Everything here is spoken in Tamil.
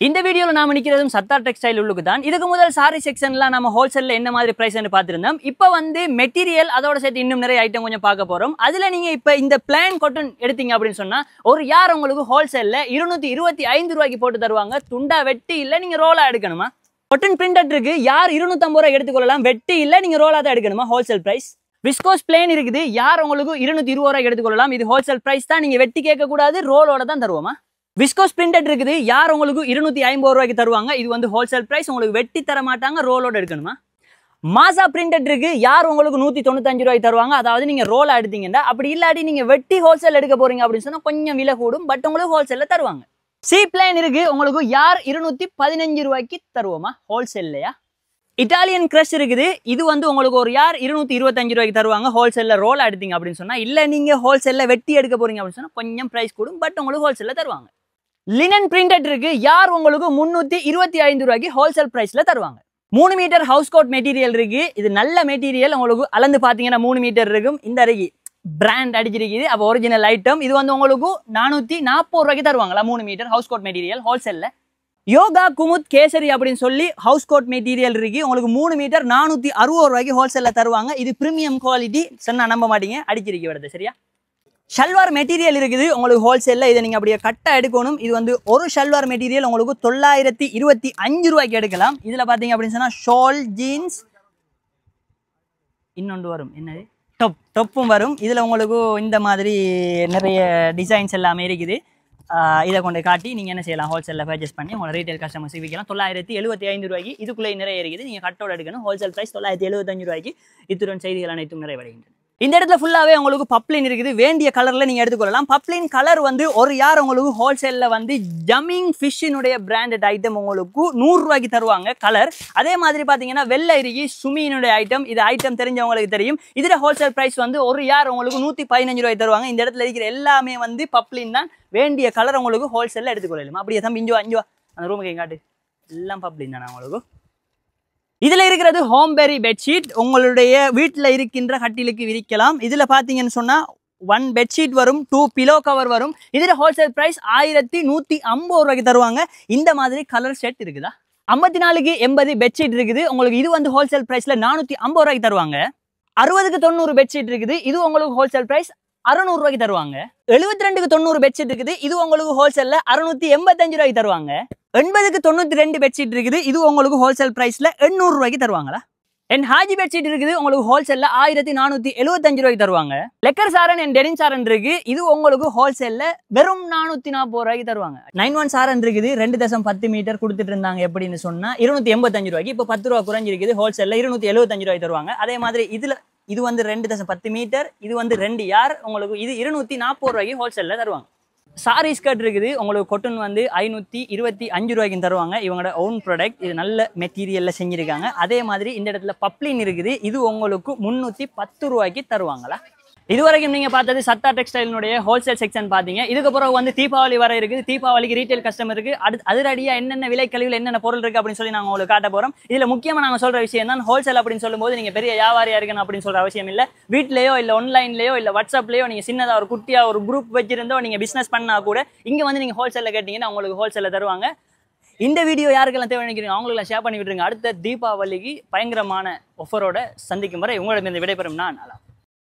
இந்த வீடியோல நாம நிக்கிறதும் சத்தா டெக்ஸ்டைல் உள்ளுக்கு தான். இதுக்கு முதல் சாரி செக்ஷன்ல நம்ம ஹோல்சேல்ல என்ன மாதிரி பிரைஸ்னு பார்த்திருந்தோம். இப்போ வந்து மெட்டீரியல் அதோட சேர்த்து இன்னும் நிறைய ஐட்டம் கொஞ்சம் பார்க்க போறோம். அதுல நீங்க இப்ப இந்த பிளான் காட்டன் எடுத்தீங்க அப்படின்னு சொன்னா ஒரு யார் உங்களுக்கு ஹோல்சேல்ல 225 ரூபாய்க்கு போட்டு தருவாங்க. துண்டா வெட்டி இல்ல நீங்க ரோலா எடுக்கணுமா? காட்டன் பிரிண்டட் இருக்கு. யார் 250 ரூபாய் எடுத்துக்கொள்ளலாம். வெட்டி இல்ல நீங்க ரோலா தான் எடுக்கணுமா? Wholesale price. விஸ்கோஸ் பிளேன் இருக்குது. யார் உங்களுக்கு 220 ரூபாய் எடுத்துக்கொள்ளலாம். இது ஹோல்சேல் பிரைஸ் தான். நீங்க வெட்டி கேட்க கூடாது. ரோலோட தான் தருவோமா? விஸ்கோஸ் பிரிண்டட் இருக்குது. யார் உங்களுக்கு 250 ரூபாய்க்கு தருவாங்க. இது வந்து ஹோல்சேல் பிரைஸ். உங்களுக்கு வெட்டி தர மாட்டாங்க. ரோலோட எடுக்கணுமா? மாசா பிரிண்டட் இருக்கு. யார் உங்களுக்கு 195 ரூபாய்க்கு தருவாங்க. அதாவது நீங்க ரோலா எடுத்தீங்கன்னா அப்படி இல்லாட்டி நீங்க வெட்டி ஹோல்சேல் எடுக்க போறீங்க அப்படின்னு சொன்னா கொஞ்சம் விலை கூடும். பட் உங்களுக்கு ஹோல்சேல்ல தருவாங்க. சி பிளேன் இருக்கு. உங்களுக்கு யார் 215 ரூபாய்க்கு தருவோமா? ஹோல்சேல்லையா? இட்டாலியன் கிரஷ் இருக்குது. இது வந்து உங்களுக்கு ஒரு யார் 225 ரூபாய்க்கு தருவாங்க. ஹோல்சேல்ல ரோலா எடுத்தீங்க அப்படின்னு சொன்னா இல்ல நீங்க ஹோல்சேல்ல வெட்டி எடுக்க போறீங்க அப்படின்னு சொன்னா கொஞ்சம் பிரைஸ் கூடும். பட் உங்களுக்கு ஹோல்சேல்ல தருவாங்க. லினன் பிரிண்டட் இருக்கு. யார் உங்களுக்கு 325 ரூபாய்க்கு ஹோல்சேல் பிரைஸ்ல தருவாங்க. 3 மீட்டர் ஹவுஸ் கோட் மெட்டீரியல் இருக்கு. இது நல்ல மெட்டீரியல். உங்களுக்கு அளந்து பாத்தீங்கன்னா 3 மீட்டர் இருக்கும். இந்த அருகே பிராண்ட் அடிச்சிருக்குது. அப்போ ஒரிஜினல் ஐட்டம். இது வந்து உங்களுக்கு 440 ரூபாய்க்கு தருவாங்களா? 3 மீட்டர் ஹவுஸ் கோட் மெட்டீரியல் ஹோல்சேல்ல. யோகா குமுத் கேசரி அப்படின்னு சொல்லி ஹவுஸ் கோட் மெட்டீரியல் இருக்கு. உங்களுக்கு 3 மீட்டர் 460 ரூபாய்க்கு ஹோல்சேல்ல தருவாங்க. இது பிரீமியம் குவாலிட்டி. சொன்னா நம்ப மாட்டீங்க. அடிச்சிருக்க வருது சரியா? ஷல்வார் மெட்டீரியல் இருக்குது. உங்களுக்கு ஹோல்சேல்ல இதை நீங்க அப்படியே கட்டா எடுக்கணும். இது வந்து ஒரு ஷல்வார் மெட்டீரியல் உங்களுக்கு 925 ரூபாய்க்கு எடுக்கலாம். இதுல பாத்தீங்க அப்படின்னு சொன்னா ஷால் ஜீன்ஸ் இன்னொன்று வரும். என்னது டொப்பும் வரும். இதுல உங்களுக்கு இந்த மாதிரி நிறைய டிசைன்ஸ் எல்லாமே இருக்குது. இதை கொண்டு காட்டி நீங்க என்ன செய்யலாம்? ஹோல்சேல்ல பர்ச்சேஸ் பண்ணி உங்களோட ரீட்டைல் கஸ்டமர்ஸ் விற்கலாம். 975 ரூபாய்க்கு. இதுக்குள்ளே நிறைய இருக்குது. நீங்க கட்டோட எடுக்கணும். ஹோல்சேல் பிரைஸ் 975 ரூபாய்க்கு. இத்துடன் செய்திகள் அனைத்தும் நிறைவடைகின்றன. இந்த இடத்துல ஃபுல்லாவே உங்களுக்கு பப்ளின் இருக்குது. வேண்டிய கலர்ல நீங்க எடுத்துக்கொள்ளலாம். பப்ளின் கலர் வந்து ஒரு யார் உங்களுக்கு ஹோல்சேல்ல வந்து ஜம்மிங் ஃபிஷ்ஷினுடைய பிராண்டட் ஐட்டம் உங்களுக்கு 100 ரூபாய்க்கு தருவாங்க கலர். அதே மாதிரி பாத்தீங்கன்னா வெள்ளை இறுகி சுமியினுடைய ஐட்டம். இது ஐட்டம் தெரிஞ்சவங்களுக்கு தெரியும். இதுல ஹோல்சேல் பிரைஸ் வந்து ஒரு யார் உங்களுக்கு 115 ரூபாய்க்கு தருவாங்க. இந்த இடத்துல இருக்கிற எல்லாமே வந்து பப்ளின் தான். வேண்டிய கலர் உங்களுக்கு ஹோல்சேல்ல எடுத்துக்கொள்ளலாம். அப்படியே தம்பி இஞ்சு அந்த ரூமுக்கு காட்டு. எல்லாம் பப்ளின் தானே உங்களுக்கு. இதுல இருக்கிறது ஹோம்பெரி பெட்ஷீட். உங்களுடைய வீட்டுல இருக்கின்ற கட்டிலுக்கு விரிக்கலாம். இதுல பாத்தீங்கன்னு சொன்னா 1 பெட்ஷீட் வரும், 2 பிலோ கவர் வரும். இதுல ஹோல்சேல் பிரைஸ் 1150 ரூபாய்க்கு தருவாங்க. இந்த மாதிரி கலர் செட் இருக்குதா? 54க்கு 80 பெட்ஷீட் இருக்குது. உங்களுக்கு இது வந்து ஹோல்சேல் பிரைஸ்ல 450 ரூபாய்க்கு தருவாங்க. 60க்கு 90 பெட்ஷீட் இருக்குது. இது உங்களுக்கு ஹோல்சேல் பிரைஸ் 600 ரூபாய்க்கு தருவாங்க. 72க்கு 90 பெட்ஷீட் இருக்குது. இது உங்களுக்கு ஹோல்சேல்ல 685 ரூபாய்க்கு தருவாங்க. 80க்கு 92 பெட்ஷீட் இருக்குது. இது உங்களுக்கு ஹோல்சேல் பிரைஸ்ல 800 ரூபாய்க்கு தருவாங்களா? ஹாஜி பெட்ஷீட் இருக்குது. உங்களுக்கு ஹோல்சேல்ல 1475 ரூபாய்க்கு தருவாங்க. லெக்கர் சாரன் டெனின் சாரன் இருக்கு. இது உங்களுக்கு ஹோல்சேல்ல வெறும் 440 ரூபாய்க்கு தருவாங்க. 91 சாரன் இருக்குது. 2.10 மீட்டர் கொடுத்துட்டு இருந்தாங்க எப்படின்னு சொன்னா 285 ரூபாய்க்கு. இப்போ 10 ரூபாய் குறைஞ்சிருக்குது. ஹோல்சேல்ல 275 ரூபாய்க்கு தருவாங்க. அதே மாதிரி இது வந்து 2.10 மீட்டர். இது வந்து 2 யார் உங்களுக்கு இது 240 ரூபாய்க்கு ஹோல்சேல்ல தருவாங்க. சாரி ஸ்கர்ட் இருக்குது. உங்களுக்கு கொட்டன் வந்து 525 ரூபாய்க்கு தருவாங்க. இவங்களோட ஓன் ப்ராடக்ட். இது நல்ல மெட்டீரியல்ல செஞ்சிருக்காங்க. அதே மாதிரி இந்த இடத்துல பப்ளின் இருக்குது. இது உங்களுக்கு 310 ரூபாய்க்கு தருவாங்களா? இதுவரைக்கும் நீங்க பார்த்தது சத்தா டெக்ஸ்டைலினுடைய ஹோல்சேல் செக்ஷன் பாத்தீங்க. இதுக்கு அப்புறம் வந்து தீபாவளி வர இருக்குது. தீபாவளிக்கு ரீட்டைல் கஸ்டமருக்கு அதிரடியா என்னென்ன விலை கழிவுல என்னென்ன பொருள் இருக்கு அப்படின்னு சொல்லி நாங்க உங்களுக்கு காட்ட போறோம். இதுல முக்கியமா நாங்க சொல்ற விஷயம் தான் ஹோல்சேல் அப்படின்னு சொல்லும்போது நீங்க பெரிய வியாபாரியா இருக்கணும் அப்படின்னு சொல்ற அவசியம் இல்ல. வீட்லயோ இல்ல ஆன்லைன்லயோ இல்ல வாட்ஸ்அப்லயோ நீங்க சின்னதா ஒரு குட்டியா ஒரு குரூப் வச்சிருந்தோ நீங்க பிசினஸ் பண்ணா கூட இங்க வந்து நீங்க ஹோல்சேல்ல கேட்டீங்கன்னா உங்களுக்கு ஹோல்சேல்ல தருவாங்க. இந்த வீடியோ யாருக்கெல்லாம் தேவை நினைக்கிறீங்க அவங்களுக்கு ஷேர் பண்ணி விட்டுருங்க. அடுத்த தீபாவளிக்கு பயங்கரமான ஆஃபரோட சந்திக்கும் வரை உங்களிடமிருந்து விடைபெறும் நான்.